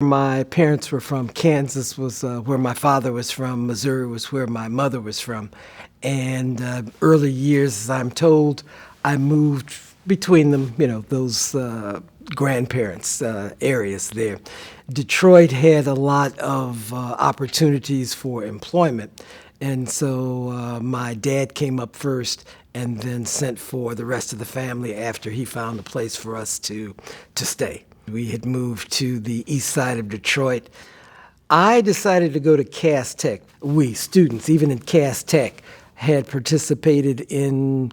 My parents were from Kansas, was where my father was from. Missouri was where my mother was from. And early years, as I'm told, I moved between them, those grandparents' areas there. Detroit had a lot of opportunities for employment. And so my dad came up first and then sent for the rest of the family after he found a place for us to stay. We had moved to the east side of Detroit. I decided to go to Cass Tech. We, students, even in Cass Tech, had participated in,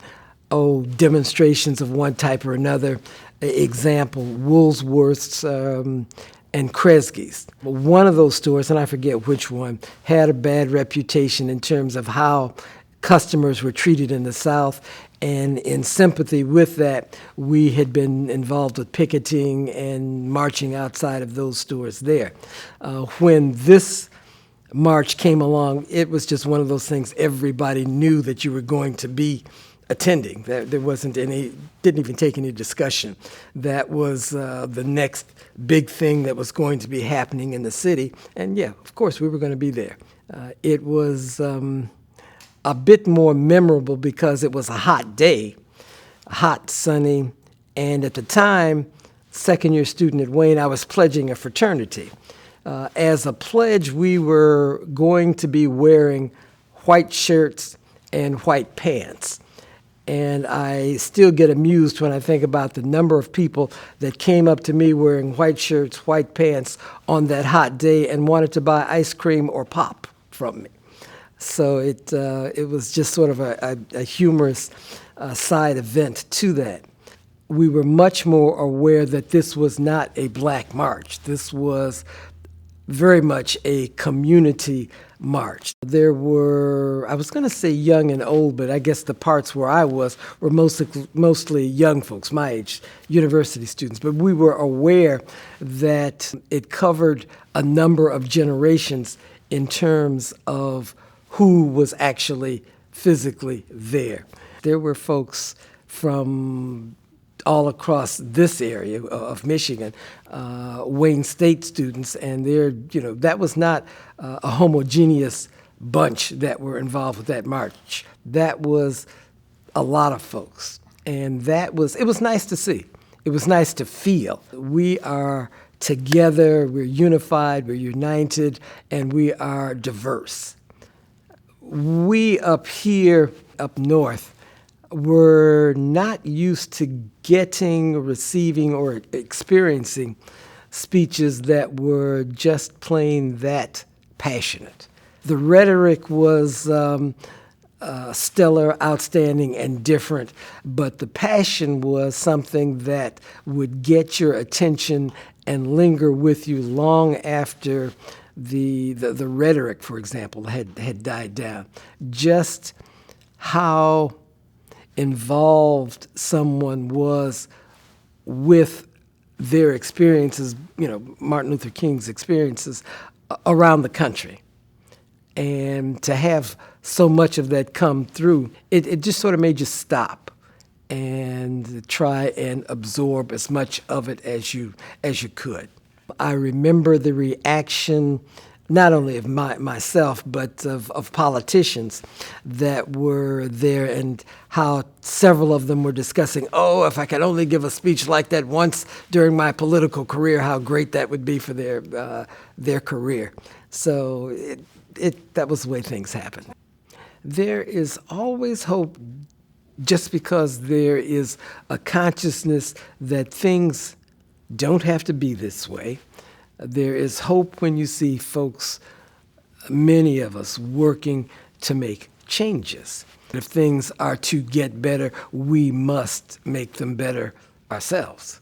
demonstrations of one type or another. Example, Woolworth's and Kresge's. One of those stores, and I forget which one, had a bad reputation in terms of how customers were treated in the South. And in sympathy with that, we had been involved with picketing and marching outside of those stores there. When this march came along, it was just one of those things everybody knew that you were going to be attending. There wasn't any, didn't even take any discussion. That was the next big thing that was going to be happening in the city. And yeah, of course, we were going to be there. It was a bit more memorable because it was a hot day, hot, sunny, and at the time, second-year student at Wayne, I was pledging a fraternity. As a pledge, we were going to be wearing white shirts and white pants. And I still get amused when I think about the number of people that came up to me wearing white shirts, white pants on that hot day and wanted to buy ice cream or pop from me. So it was just sort of a humorous side event to that. We were much more aware that this was not a black march. This was very much a community march. There were, I was going to say young and old, but I guess the parts where I was were mostly young folks, my age, university students. But we were aware that it covered a number of generations in terms of who was actually physically there. There were folks from all across this area of Michigan, Wayne State students, and that was not a homogeneous bunch that were involved with that march. That was a lot of folks, and it was nice to see. It was nice to feel. We are together, we're unified, we're united, and we are diverse. We up here, up north, were not used to getting, receiving, or experiencing speeches that were just plain that passionate. The rhetoric was stellar, outstanding, and different, but the passion was something that would get your attention and linger with you long after the rhetoric, for example, had died down. Just how involved someone was with their experiences, Martin Luther King's experiences around the country. And to have so much of that come through, it just sort of made you stop and try and absorb as much of it as you could. I remember the reaction not only of myself, but of politicians that were there, and how several of them were discussing, if I could only give a speech like that once during my political career, how great that would be for their career. So that was the way things happened. There is always hope, just because there is a consciousness that things don't have to be this way. There is hope when you see folks, many of us, working to make changes. If things are to get better, we must make them better ourselves.